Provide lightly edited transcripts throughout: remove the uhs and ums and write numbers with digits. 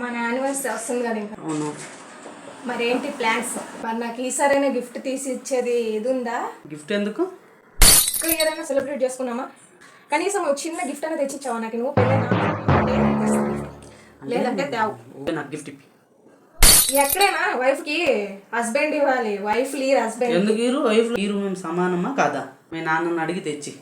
మన యానివర్సరీ వస్తుంది కదా ఇంకా. అవును. మరేంటి ప్లాన్స్? మరి నాకు ఈసారైనా గిఫ్ట్ తీసి ఇచ్చేది ఇది ఉందా? గిఫ్ట్ ఎందుకు? ఇయర్ అయినా సెలబ్రేట్ చేసుకున్నామా? కనీసం ఒక చిన్న గిఫ్ట్ అయినా తెచ్చిచ్చావా నాకు? నువ్వు పెళ్ళైనా లేదంటే తేవు. నాకు గిఫ్ట్ ఇప్పి. ఎక్కడైనా వైఫ్కి హస్బెండ్ ఇవ్వాలి, వైఫ్ లీర్ హస్బెండ్. ఎందుకు వైఫ్ మేము సమానమా కాదా? మీ నాన్నని అడిగి తెచ్చి.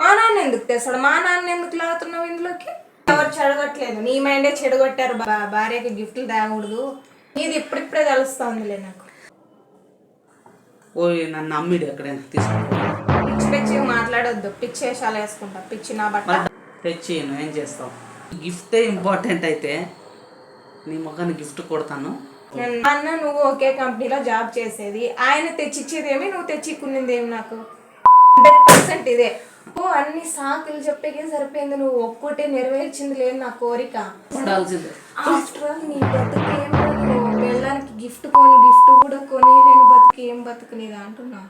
మా నాన్న ఎందుకు తెస్తాడు? మా నాన్న ఎందుకు లాగుతున్నావు ఇందులోకి? ఎవరు చెడగొట్టలేదు, నీ మైండే చెడగొట్టారు. భార్యకి గిఫ్ట్లు తేకూడదు, ఇది ఇప్పుడిప్పుడే తెలుస్తుందిలే నాకు. ఓ నన్ను అమ్మిడు ఎక్కడైనా తీసుకుంటా. పిచ్చి పిచ్చి మాట్లాడొద్దు, పిచ్చి వేషాలు వేసుకుంటా. పిచ్చి నా బట్ట తెచ్చి నువ్వేం చేస్తావు? గిఫ్టే ఇంపార్టెంట్ అయితే నీ ముఖాన్ని గిఫ్ట్ కొడతాను. అన్న నువ్వు ఒకే కంపెనీలో జాబ్ చేసేది, ఆయన తెచ్చిచ్చేదేమి, నువ్వు తెచ్చిక్కునేదేమి? నాకు 100% ఇదే. నువ్వు అన్ని సాకులు చెప్పేకే సరిపోయింది, నువ్వు ఒక్కటే నెరవేర్చింది లేదు నా కోరిక. ఆఫ్టర్ ఆల్ నీ బతుకు ఏం వెళ్ళడానికి గిఫ్ట్ గిఫ్ట్ కూడా కొనిలేని బతుకు ఏం బతుకు నీదా అంటున్నా.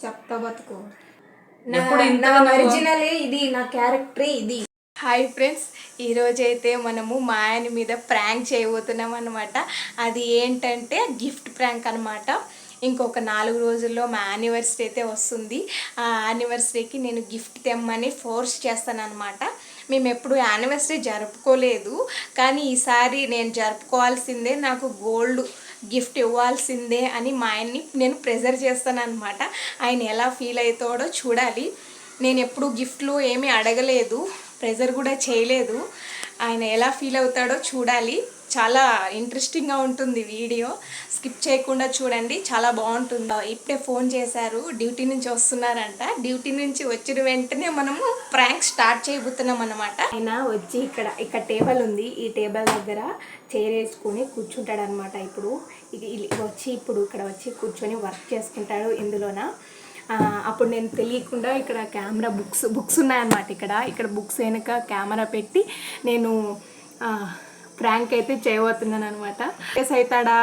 చెప్తా బతుకు. నా ఒరిజినలే ఇది, నా క్యారెక్టరే ఇది. హాయ్ ఫ్రెండ్స్, ఈరోజైతే మనము మా ఆయన మీద ప్రాంక్ చేయబోతున్నాం అనమాట. అది ఏంటంటే గిఫ్ట్ ప్రాంక్ అనమాట. ఇంకొక 4 రోజుల్లో మా యానివర్సరీ అయితే వస్తుంది. ఆ యానివర్సరీకి నేను గిఫ్ట్ తెమ్మని ఫోర్స్ చేస్తాను అనమాట. మేము ఎప్పుడు యానివర్సరీ జరుపుకోలేదు, కానీ ఈసారి నేను జరుపుకోవాల్సిందే, నాకు గోల్డ్ గిఫ్ట్ ఇవ్వాల్సిందే అని మా ఆయన్ని నేను ప్రెజర్ చేస్తాను అనమాట. ఆయన ఎలా ఫీల్ అవుతాడో చూడాలి. నేను ఎప్పుడు గిఫ్ట్లు ఏమీ అడగలేదు, ప్రెజర్ కూడా చేయలేదు. ఆయన ఎలా ఫీల్ అవుతాడో చూడాలి. చాలా ఇంట్రెస్టింగ్గా ఉంటుంది వీడియో, స్కిప్ చేయకుండా చూడండి, చాలా బాగుంటుంది. ఇప్పుడే ఫోన్ చేశారు, డ్యూటీ నుంచి వస్తున్నారంట. డ్యూటీ నుంచి వచ్చిన వెంటనే మనము ప్రాంక్ స్టార్ట్ చేయబోతున్నాం అనమాట. ఆయన వచ్చి ఇక్కడ టేబుల్ ఉంది, ఈ టేబుల్ దగ్గర చైర్ వేసుకొని కూర్చుంటాడు అనమాట. ఇప్పుడు ఇక్కడ వచ్చి కూర్చొని వర్క్ చేసుకుంటాడు ఇందులోన. అప్పుడు నేను తెలియకుండా ఇక్కడ కెమెరా బుక్స్ ఉన్నాయన్నమాట. ఇక్కడ బుక్స్ వెనుక కెమెరా పెట్టి నేను ప్రాంక్ అయితే చేయబోతున్నాను అనమాట. కేస్ అవుతాడా,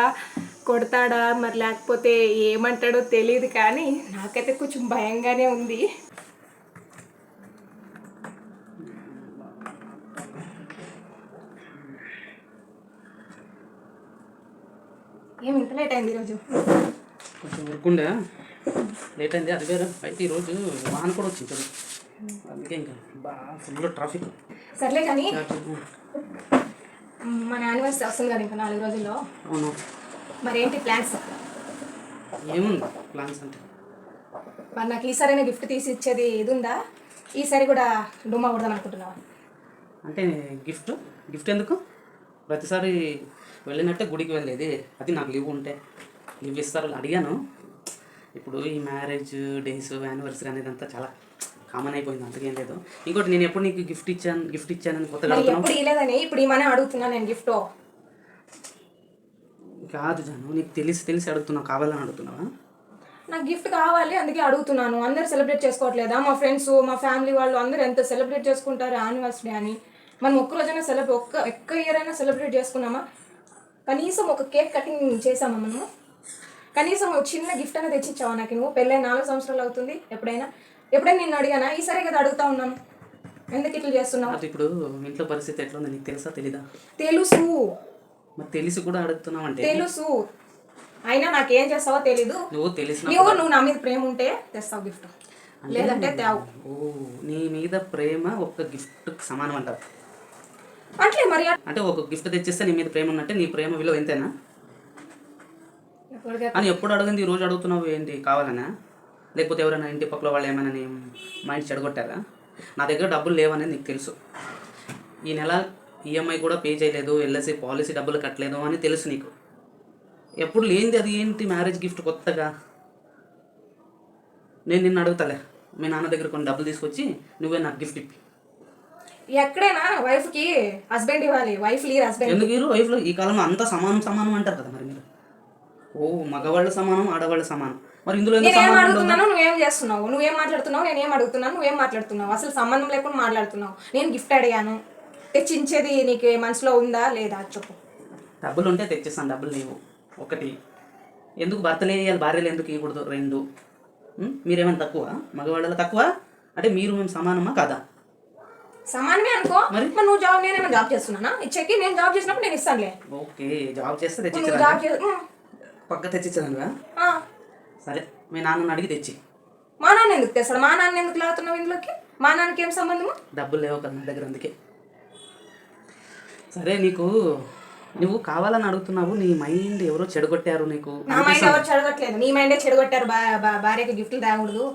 కొడతాడా, మరి లేకపోతే ఏమంటాడో తెలియదు, కానీ నాకైతే కొంచెం భయంగానే ఉంది. ఏమి ఇంత లేట్ అయింది ఈరోజు? కొంచెం వర్క్ ఉండే, లేట్ అయింది. అది వేరే. అయితే ఈరోజు వాహనం కూడా వచ్చింది కదా, అందుకే ఇంకా బాగా ఫుల్ ట్రాఫిక్. సర్లే కానీ మన యానివర్సరీ వస్తుంది కదా ఇంకా 4 రోజుల్లో. అవును. మరేంటి ప్లాన్స్? ఏముంది ప్లాన్స్ అంటే? మరి నాకు ఈసారైనా గిఫ్ట్ తీసి ఇచ్చేది ఇది ఉందా? ఈసారి కూడా డుమ్మా కొడదాం అనుకుంటున్నావా? అంటే గిఫ్ట్ ఎందుకు? ప్రతిసారి వెళ్ళినట్టే గుడికి వెళ్ళేది, అది నాకు లీవ్ ఉంటే లీవ్ ఇస్తారు. అడిగాను. ఇప్పుడు ఈ మ్యారేజ్ డేస్, యానివర్సరీ అనేది అంతా చాలా కామన్ అయిపోయింది, అంతకేం లేదు. ఇంకోటి, నేను ఎప్పుడు నీకు గిఫ్ట్ ఇచ్చానని కొత్తగా ఎప్పుడు ఇవ్వలేదని ఇప్పుడు ఏమైనా అడుగుతున్నా నేను గిఫ్ట్? కాదు జాను, నీకు తెలిసి అడుగుతున్నావు, కావాలని అడుగుతున్నావా? నాకు గిఫ్ట్ కావాలి, అందుకే అడుగుతున్నాను. అందరు సెలబ్రేట్ చేసుకోవట్లేదా? మా ఫ్రెండ్స్, మా ఫ్యామిలీ వాళ్ళు అందరూ ఎంత సెలబ్రేట్ చేసుకుంటారు యానివర్సరీ అని. మనం ఒక్క రోజైనా ఒక్క ఇయర్ అయినా సెలబ్రేట్ చేసుకున్నామా? కనీసం ఒక కేక్ కటింగ్ చేసామా మనము? కనీసం ఒక చిన్న గిఫ్ట్ అయినా తెచ్చిచ్చావా నాకు? నువ్వు పెళ్ళై 4 సంవత్సరాలు అవుతుంది. ఎప్పుడైనా నిన్ను అడిగానా? ఈసారి కదా అడుగుతా ఉన్నాను, ఎందుకు ఇట్లా చేస్తున్నావు? ఇప్పుడు ఇంట్లో పరిస్థితి ఎట్లా ఉంది నీకు తెలుసా తెలీదా? తెలుసు. మరి తెలిసి కూడా అడుగుతున్నావు అంటే? తెలుసు, అయినా నాకేం చేస్తావో తెలీదు. నువ్వు నా మీద ప్రేమ ఉంటే తెస్తావు గిఫ్ట్, లేదంటే తేవు. ఓ, నీ మీద ప్రేమ ఒక గిఫ్ట్ సమానం అంటారు అంటే? మరి అంటే ఒక గిఫ్ట్ తెచ్చిస్తే నీ మీద ప్రేమ ఉన్నట్టే, నీ ప్రేమ విలువ ఎంతేనా అని ఎప్పుడు అడిగింది ఈ రోజు అడుగుతున్నావు ఏంటి? కావాలనా? లేకపోతే ఎవరైనా ఇంటి పక్కల వాళ్ళు ఏమైనా నీ మైండ్ చెడగొట్టారా? నా దగ్గర డబ్బులు లేవనేది నీకు తెలుసు. ఈ నెల ఈఎంఐ కూడా పే చేయలేదు, ఎల్ఐసి పాలసీ డబ్బులు కట్టలేదు అని తెలుసు నీకు. ఎప్పుడు లేనిది అది ఏంటి మ్యారేజ్ గిఫ్ట్ కొత్తగా? నేను నిన్ను అడుగుతాలే, మీ నాన్న దగ్గర కొన్ని డబ్బులు తీసుకొచ్చి నువ్వే నాకు గిఫ్ట్ ఇప్పి. ఎక్కడైనా వైఫ్కి హస్బెండ్ ఇవ్వాలి, వైఫ్ లీర్ హస్బెండ్. ఎందుకు వైఫ్లో ఈ కాలంలో అంతా సమానం అంటారు కదా, మరి మీరు ఓ మగవాళ్ళు సమానం, ఆడవాళ్ళు సమానం, మరి ఇందులో నేనేం అడుగుతున్నాను, నువ్వేం చేస్తున్నావు? నువ్వేం మాట్లాడుతున్నావు, నేనేం అడుగుతున్నాను, నువ్వేం మాట్లాడుతున్నావు? అసలు సంబంధం లేకుండా మాట్లాడుతున్నావు. నేను గిఫ్ట్ అడిగాను, తెచ్చించేది నీకు మనసులో ఉందా లేదా చెప్పు. డబ్బులు ఉంటే తెచ్చిస్తాను, డబ్బులు లేవు. ఒకటి, ఎందుకు భర్తలు వేయాలి, భార్యలు ఎందుకు ఇవ్వకూడదు? 2, మీరేమైనా తక్కువ? మగవాళ్ళలో తక్కువ అంటే మీరు మేము సమానమా కాదా? సమానమే అనుకో. మరి నువ్వు జాబ్, నేనేమో జాబ్ చేస్తున్నానా? ఇచ్చేకి నేను జాబ్ చేసినప్పుడు నేను ఇస్తానులే. ఓకే, జాబ్ చేస్తే నువ్వు తెచ్చిచ్చా జాబ్ చే పక్క తెచ్చిచ్చానుగా. సరే, మీ నాన్నని అడిగి తెచ్చి. మా నాన్న ఎందుకు తెస్తాడు? మా నాన్న ఎందుకు లాగుతున్నావు ఇందులోకి? మా నాన్నకి ఏం సంబంధము? డబ్బులు లేవు కదా నా దగ్గర, అందుకే. సరే, నువ్వు కావాలని అడుగుతున్నావు. నీ మైండ్ ఎవరో చెడగొట్టారు నీకు. నా మైండ్ ఎవరు చెడగొట్టలేదు, నీ మైండే చెడగొట్టారు. భార్యకి గిఫ్ట్లు తేకూడదు,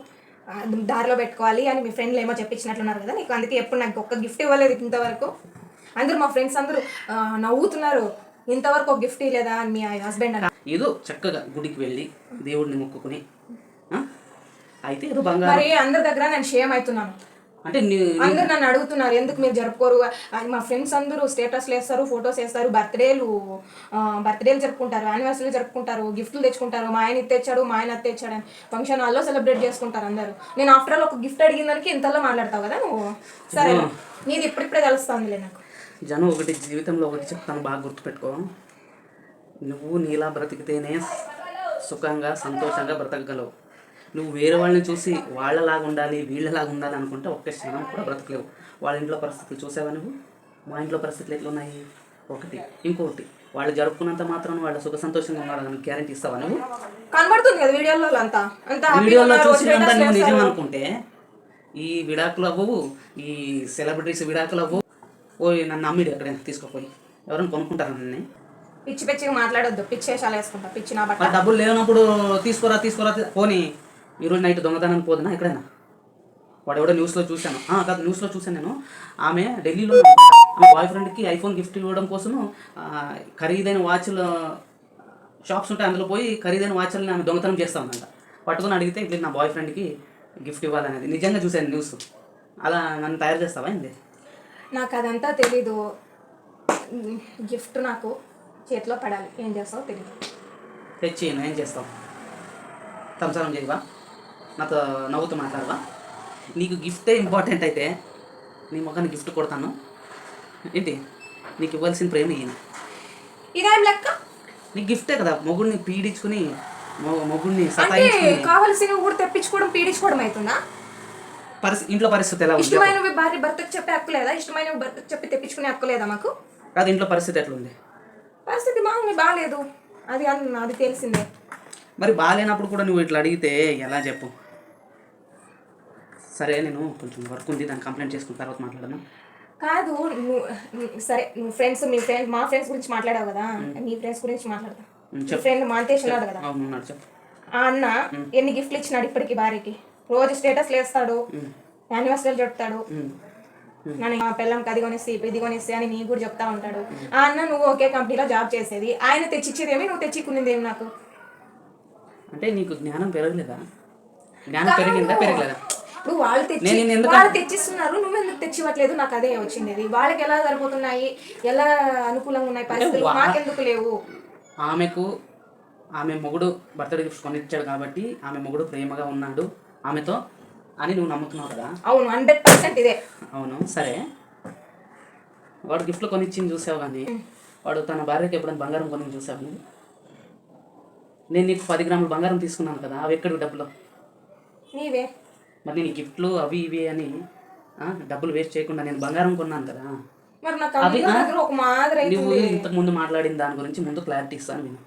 దారిలో పెట్టుకోవాలి అని మీ ఫ్రెండ్లు ఏమో చెప్పించినట్లున్నారు కదా నీకు. అందుకే ఎప్పుడు నాకు ఒక్క గిఫ్ట్ ఇవ్వలేదు ఇంతవరకు. అందరూ మా ఫ్రెండ్స్ అందరూ నవ్వుతున్నారు, ఇంతవరకు ఒక గిఫ్ట్ ఇవ్వలేదా అని మీ హస్బెండ్ అని. ఏదో చక్కగా గుడికి వెళ్ళి దేవుడిని మొక్కుకుని అయితే ఏదో బంగారం. మరి అందరి దగ్గర నేను షేమ్ అవుతున్నాను. అంటే అందరూ నన్ను అడుగుతున్నారు ఎందుకు మీరు జరుపుకోరు అని. మా ఫ్రెండ్స్ అందరూ స్టేటస్లు వేస్తారు, ఫొటోస్ వేస్తారు, బర్త్డేలు జరుపుకుంటారు, యానివర్సరీలు జరుపుకుంటారు, గిఫ్ట్లు తెచ్చుకుంటారు. మా ఆయన తెచ్చాడు, మా ఆయన తెచ్చాడు అని ఫంక్షన్ హాల్లో సెలబ్రేట్ చేసుకుంటారు అందరూ. నేను ఆఫ్టర్ ఆల్ ఒక గిఫ్ట్ అడిగిన దానికి ఇంతలో మాట్లాడతావు కదా నువ్వు. సరే, నీది ఇప్పుడిప్పుడే తెలుస్తుందిలే నాకు. జనం ఒకటి జీవితంలో ఒకటి చెప్తాను, బాగా గుర్తుపెట్టుకో. నువ్వు నీలా బ్రతికితేనే సుఖంగా సంతోషంగా బ్రతకగలవు. నువ్వు వేరే వాళ్ళని చూసి వాళ్ళలాగా ఉండాలి, వీళ్ళలాగా ఉండాలి అనుకుంటే ఒక్క క్షణం కూడా బ్రతకలేవు. వాళ్ళ ఇంట్లో పరిస్థితులు చూసావా నువ్వు? మా ఇంట్లో పరిస్థితులు ఎట్లున్నాయి? ఒకటి. ఇంకొకటి, వాళ్ళు జరుపుకున్నంత మాత్రం వాళ్ళ సుఖ సంతోషంగా ఉన్నారని గ్యారెంటీ ఇస్తావా నువ్వు? కనబడుతుంది కదా వీడియోలో, అంతా వీడియోలో చూసినంత నువ్వు నిజం అనుకుంటే ఈ విడాకులు అవ్వవు, ఈ సెలబ్రిటీస్ విడాకులు అవ్వవు. నన్ను అమ్మిడు ఎక్కడైనా తీసుకుపోయి ఎవరైనా కొనుక్కుంటారా నన్ను? పిచ్చి పిచ్చిగా మాట్లాడొద్దు, పిచ్చేషాలు వేసుకుంటా. పిచ్చి నా బట్ట. డబ్బులు లేనప్పుడు తీసుకోరా పోనీ. ఈరోజు నైట్ దొంగతనానికి పోదునా ఎక్కడైనా? వాడు ఎవడో న్యూస్లో చూశాను. కాదు, న్యూస్లో చూశాను నేను. ఆమె ఢిల్లీలో ఆమె బాయ్ ఫ్రెండ్కి ఐఫోన్ గిఫ్ట్ ఇవ్వడం కోసం ఖరీదైన వాచ్లు షాప్స్ ఉంటాయి, అందులో పోయి ఖరీదైన వాచ్లను ఆమె దొంగతనం చేస్తా ఉందంట. పట్టుకొని అడిగితే ఇట్లా నా బాయ్ ఫ్రెండ్కి గిఫ్ట్ ఇవ్వాలనేది. నిజంగా చూశాను న్యూస్. అలా నన్ను తయారు చేస్తావా ఏంది? నాకు అదంతా తెలీదు. గిఫ్ట్ నాకు చేతిలో పడాలి, ఏం చేస్తావో తెలీదు. తెచ్చి ఏం చేస్తావు? సంసారం చేయవా? నాతో నవ్వుతూ మాట్లాడవా? నీకు గిఫ్టే ఇంపార్టెంట్ అయితే నీ ముఖాన్ని గిఫ్ట్ కొడతాను ఏంటి? నీకు ఇవ్వాల్సిన ప్రేమ ఈయన. ఇదేం లెక్క? నీకు గిఫ్టే కదా, మొగుడిని పీడించుకుని మొగుడిని కావాల్సిన కూడా తెప్పించుకోవడం పీడించుకోవడం అవుతుందా? ఇంట్లో పరిస్థితి ఎలా ఉంది? ఇష్టమైన భార్య భర్తకు చెప్పే హక్కు లేదా? ఇష్టమైన భర్తకు చెప్పి తెప్పించుకునే హక్కు లేదా మాకు? కాదు, ఇంట్లో పరిస్థితి ఎట్లుంది? పరిస్థితి బాగాలేదు, అది తెలిసిందే. మరి బాగాలేనప్పుడు కూడా నువ్వు ఇట్లా అడిగితే ఎలా చెప్పు? సరే, నేను కొంచెం వర్క్ ఉంది, దాన్ని కంప్లైంట్ చేసుకున్న తర్వాత మాట్లాడను. కాదు, సరే నువ్వు మా ఫ్రెండ్స్ గురించి మాట్లాడావు కదా, నీ ఫ్రెండ్స్ గురించి మాట్లాడతా. ఫ్రెండ్ మాంతేష్ ఉన్నాడు కదా, ఆ అన్న ఎన్ని గిఫ్ట్లు ఇచ్చినాడు ఇప్పటికి భార్యకి. రోజు స్టేటస్లు వేస్తాడు, యానివర్సరీలు చెప్తాడు, నన్ను మా పిల్లంకి అది కొనిస్తే ఇది కొనిస్తే అని నీకు కూడా చెప్తా ఉంటాడు. ఆ అన్న నువ్వు ఒకే కంపెనీలో జాబ్ చేసేది, ఆయన తెచ్చిచ్చేదేమి, నువ్వు తెచ్చిక్కునేదేమి నాకు? అంటే నీకు జ్ఞానం పెరగలేదా? జ్ఞానం పెరిగిందా పెరగలేదా? ఇప్పుడు వాళ్ళు తెచ్చిస్తున్నారు, నువ్వు ఎందుకు తెచ్చివ్వట్లేదు? నాకు అదే వచ్చింది. వాళ్ళకి ఎలా సరిపోతున్నాయి, ఎలా అనుకూలంగా ఉన్నాయి పరిస్థితులు, మాకెందుకు లేవు? ఆమె మొగుడు బర్త్డే గిఫ్ట్స్ కొనిచ్చాడు కాబట్టి ఆమె మొగుడు ప్రేమగా ఉన్నాడు ఆమెతో అని నువ్వు నమ్ముతున్నావు కదా? అవును, 100% ఇదే. అవును, సరే. వాడు గిఫ్ట్లు కొనిచ్చింది చూసావు, కానీ వాడు తన భార్యకి ఎప్పుడైనా బంగారం కొని చూసావు నువ్వు? నేను నీకు 10 గ్రాముల బంగారం తీసుకున్నాను కదా, అవి ఎక్కడివి డబ్బులు? నీవే. మరి నేను గిఫ్ట్లు అవి ఇవి అని డబ్బులు వేస్ట్ చేయకుండా నేను బంగారం కొన్నాను కదా. నువ్వు ఇంతకుముందు మాట్లాడిన దాని గురించి ముందు క్లారిటీ ఇస్తాను నేను.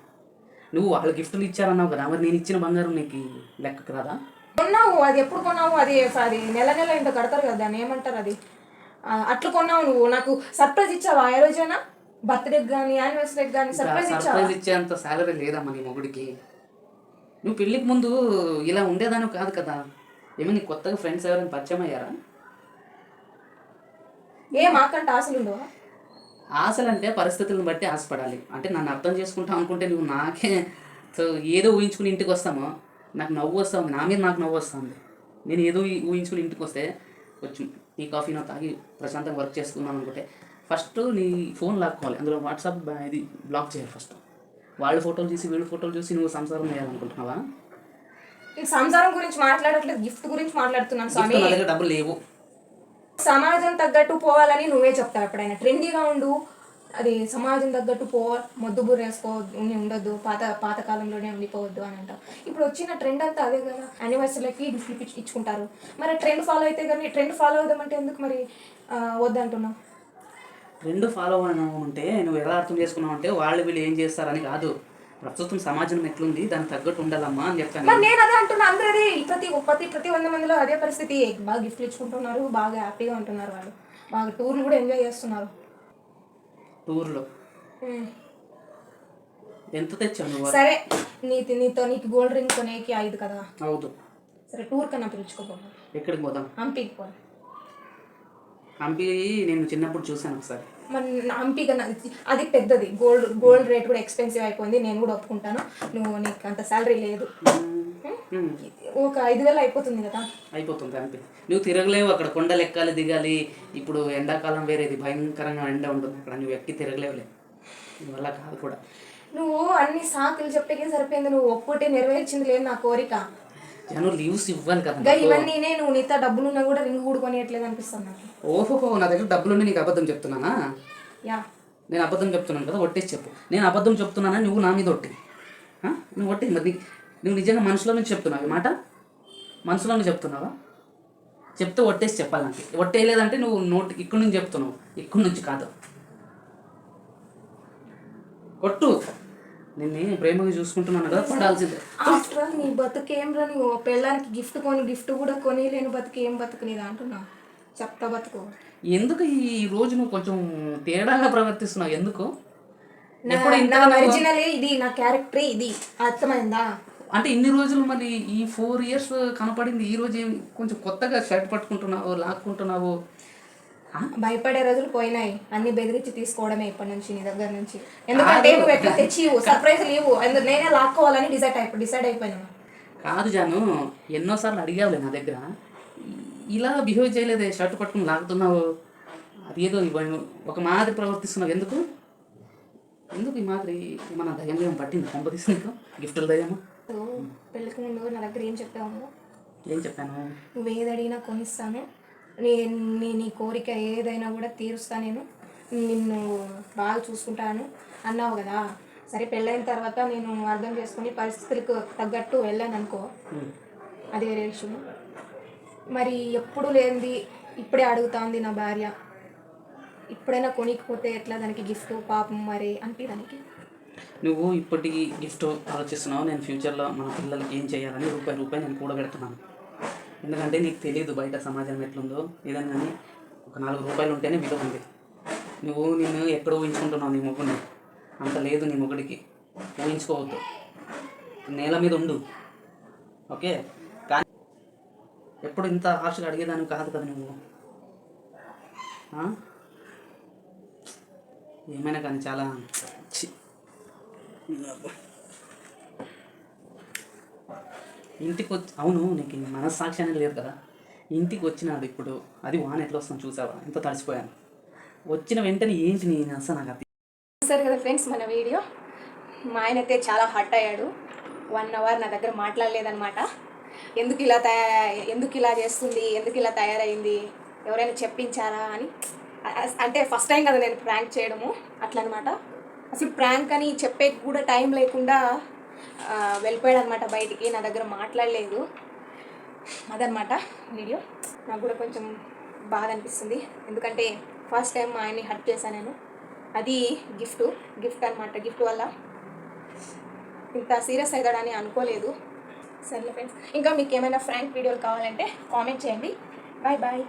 నువ్వు వాళ్ళు గిఫ్ట్లు ఇచ్చారన్నావు కదా, మరి నేను ఇచ్చిన బంగారం నీకు లెక్క కదా? కొన్నావు, అది ఎప్పుడు కొన్నావు? అది నెల ఇంత కడతారు కదా, దాన్ని ఏమంటారు? అది అట్లా కొన్నావు నువ్వు. నాకు సర్ప్రైజ్ ఇచ్చావా ఏ రోజైనా? బర్త్డేకి కానీ యానివర్సరీకి కానీ సర్ప్రైజ్ ఇచ్చేంత సాలరీ లేదమ్మా నీ మొగుడికి. నువ్వు పెళ్ళికి ముందు ఇలా ఉండేదాను కాదు కదా. ఏమో నీ కొత్తగా ఫ్రెండ్స్ ఎవరైనా పరిచయం అయ్యారా? మాకంటే ఆశలు ఉండవా? ఆశలు అంటే పరిస్థితులను బట్టి ఆశపడాలి. అంటే నన్ను అర్థం చేసుకుంటావు అనుకుంటే నువ్వు నాకే ఏదో ఊహించుకుని ఇంటికి వస్తామో నాకు నవ్వు వస్తుంది, నా మీద నాకు నవ్వు వస్తుంది. నేను ఏదో ఊహించుకుని ఇంటికి వస్తే కొంచెం టీ కాఫీనో తాగి ప్రశాంతంగా వర్క్ చేసుకున్నాను అనుకుంటే ఫస్ట్ నీ ఫోన్ లాక్కోవాలి, అందులో వాట్సాప్ ఇది బ్లాక్ చేయాలి ఫస్ట్. వాళ్ళ ఫోటోలు చూసి వీళ్ళ ఫోటోలు చూసి నువ్వు సంసారం చేయాలనుకుంటున్నావా? సంసారం గురించి మాట్లాడట్లేదు, గిఫ్ట్ గురించి మాట్లాడుతున్నాను స్వామి. నా దగ్గర డబ్బులు లేవు. సమాజం తగ్గట్టు పోవాలని నువ్వే చెప్తావు. ఎప్పుడైనా ట్రెండీగా ఉండు, అది సమాజం తగ్గట్టు మొద్దు బుర్ర ఉండొద్దు, పాత కాలంలోనే ఉండిపోవద్దు అని అంటావు. ఇప్పుడు వచ్చిన ట్రెండ్ అంతా అదే కదా, యానివర్సరీలకి గిఫ్ట్ ఇచ్చుకుంటారు. మరి ట్రెండ్ ఫాలో అయితే కానీ ట్రెండ్ ఫాలో అవుదామంటే ఎందుకు? మరి వద్దంటున్నావు? రెండు ఫాలో అవ్వడం అంటే నువ్వు ఎలా అర్థం చేసుకున్నావు అంటే వాళ్ళు వీళ్ళు ఏం చేస్తారని కాదు, ప్రస్తుతం సమాజం ఎట్లుంది దానికి తగ్గట్టు ఉండాలమ్మా అని చెప్తాను. మరి నేను అదే అంటున్నా, అందరూ అదే ప్రతి 100 మందిలో అదే పరిస్థితి. బాగా గిఫ్ట్లు ఇచ్చుకుంటున్నారు, బాగా హ్యాపీగా ఉంటున్నారు, వాళ్ళు బాగా టూర్లు కూడా ఎంజాయ్ చేస్తున్నారు. టూర్లో ఎంత తెచ్చావు నువ్వు? సరే, నీకు గోల్డ్ రింగ్ కొనేకి 5 కదా. అవుదు. సరే, టూర్ కన్నా పిలుచుకోపోతాం. ఎక్కడికి పోదాం? హంపీకి పోదాం. హంపి నేను చిన్నప్పుడు చూసాను ఒకసారి. మరి హంపీ కన్నా అది పెద్దది, గోల్డ్ రేట్ కూడా ఎక్స్పెన్సివ్ అయిపోయింది. నేను కూడా ఒప్పుకుంటాను, నీకు అంత శాలరీ లేదు. ఒక 5,000 అయిపోతుంది కదా. అయిపోతుంది హంపి. నువ్వు తిరగలేవు అక్కడ, కొండలు ఎక్కాలి దిగాలి. ఇప్పుడు ఎండాకాలం వేరేది, భయంకరంగా ఎండ ఉంటుంది అక్కడ, నువ్వు ఎక్కి తిరగలేవులే, వల్ల కాదు కూడా. నువ్వు అన్ని సాకులు చెప్పేకే సరిపోయింది, నువ్వు ఒక్కటే నెరవేర్చింది లేదు నా కోరిక. జనం లీవ్స్ ఇవ్వాలి కదా. ఇవన్నీ నువ్వు నీతో డబ్బులున్నా కూడా రింగ్ కూడా కొనియట్లేదు అనిపిస్తుంది నాకు. ఓహో, నా దగ్గర డబ్బులుండి నీకు అబద్ధం చెప్తున్నానా? యా, నేను అబద్ధం చెప్తున్నాను కదా, ఒట్టేసి చెప్పు. నేను అబద్ధం చెప్తున్నానా నువ్వు నా మీద ఒట్టి? నువ్వు ఒట్టి మరి నువ్వు నిజంగా మనసులో నుంచి చెప్తున్నావు ఈ మాట? మనసులో నుంచి చెప్తున్నావా? చెప్తే ఒట్టేసి చెప్పాలి నాకు. ఒట్టేయలేదంటే నువ్వు ఇక్కడి నుంచి చెప్తున్నావు, ఇక్కడి నుంచి కాదు. కొట్టు, నిన్ను ప్రేమగా చూసుకుంటున్నాను కదా, పడాల్సిందే. ఆఫ్టర్ ఆల్ నీ బతుకేమ్రా, నువ్వు పెళ్ళానికి గిఫ్ట్ కూడా కొనిలేని బతుకు ఏం బతుకు నీది అంటున్నావు? చెప్తా బతుకు. ఎందుకు ఈ రోజు నువ్వు కొంచెం తేడాగా ప్రవర్తిస్తున్నావు? ఎందుకు? నా ఒరిజినల్ ఇది, నా క్యారెక్టర్ ఇది, అర్థమైందా? అంటే ఇన్ని రోజులు మరి ఈ 4 years కనపడింది, ఈ రోజు ఏం కొంచెం కొత్తగా షర్ట్ పట్టుకుంటున్నావు, లాక్కుంటున్నావు? భయపడే రోజులు పోయినాయి, అన్ని బెదిరించి తీసుకోవడమే ఇప్పటి నుంచి నీ దగ్గర నుంచి. ఎందుకంటే నువ్వు ఎట్లా తెచ్చి సర్ప్రైజ్ లేవు, నేనే లాక్కోవాలని డిసైడ్ అయిపోయాను. కాదు జాను, ఎన్నోసార్లు అడిగావులే నా దగ్గర, ఇలా బిహేవ్ చేయలేదే, షర్ట్ పట్టుకుని లాగుతున్నావు, అదేదో ఒక మాదిరి ప్రవర్తిస్తున్నావు. ఎందుకు ఈ మాదిరి? ఏమన్నా దయ్యం ఏమో పట్టింది పంపదీసి నీకు? గిఫ్టుల దయ్యమా? పెళ్ళికి ముందు నా దగ్గర ఏం చెప్పావు? ఏం చెప్పాను? నువ్వు ఏది అడిగినా కొనిస్తాను, నీ కోరిక ఏదైనా కూడా తీరుస్తా, నేను నిన్ను బాగా చూసుకుంటాను అన్నావు కదా. సరే, పెళ్ళైన తర్వాత నేను అర్థం చేసుకుని పరిస్థితులకు తగ్గట్టు వెళ్ళాను అనుకో, అది వేరే విషయం. మరి ఎప్పుడు లేనిది ఇప్పుడే అడుగుతాంది నా భార్య, ఇప్పుడైనా కొనికపోతే ఎట్లా? దానికి గిఫ్ట్ పాపం మరి అంటే దానికి. నువ్వు ఇప్పటికి గిఫ్ట్ ఆలోచిస్తున్నావు, నేను ఫ్యూచర్లో మన పిల్లలకి ఏం చేయాలని రూపాయి నేను కూడబెడుతున్నాను. ఎందుకంటే నీకు తెలియదు బయట సమాజం ఎట్లుందో. ఏదైనా కానీ ఒక 4 రూపాయలు ఉంటేనే విలువ ఉంది. నిన్ను ఎక్కడ ఊహించుకుంటున్నావు నీ మొగుడిని? అంత లేదు నీ మొగుడికి, ఊహించుకోవద్దు. నేల మీద ఉండు, ఓకే? కానీ ఎప్పుడు ఇంత ఆశలు అడిగేదాన్ని కాదు కదా నువ్వు. ఏమైనా కానీ చాలా ఇంటికి వచ్చి, అవును నీకు మనస్సాక్షి అనేది లేదు కదా. ఇంటికి వచ్చినాడు ఇప్పుడు, అది వాన ఎట్లా వస్తాను చూసావా? ఎంత తడిసిపోయాను. వచ్చిన వెంటనే ఏంటి నీ అసలు నాకు అది. సరే కదా ఫ్రెండ్స్, మన వీడియో. మా ఆయన అయితే చాలా హర్ట్ అయ్యాడు, 1 hour నా దగ్గర మాట్లాడలేదన్నమాట. ఎందుకు ఇలా చేస్తుంది, ఎందుకు ఇలా తయారైంది, ఎవరైనా చెప్పించారా అని. అంటే ఫస్ట్ టైం కదా నేను ప్రాంక్ చేయడము, అట్లా అనమాట. అసలు ప్రాంక్ అని చెప్పే కూడా టైం లేకుండా వెళ్ళిపోయాడు అనమాట బయటికి, నా దగ్గర మాట్లాడలేదు. అదనమాట వీడియో. నాకు కూడా కొంచెం బాధ అనిపిస్తుంది, ఎందుకంటే ఫస్ట్ టైం మా ఆయన్ని హర్ట్ చేశాను నేను. అది గిఫ్ట్ అనమాట. గిఫ్ట్ వల్ల ఇంత సీరియస్ అవుతాడని అనుకోలేదు. సరే ఫ్రెండ్స్, ఇంకా మీకు ఏమైనా ఫ్రాంక్ వీడియోలు కావాలంటే కామెంట్ చేయండి. బాయ్.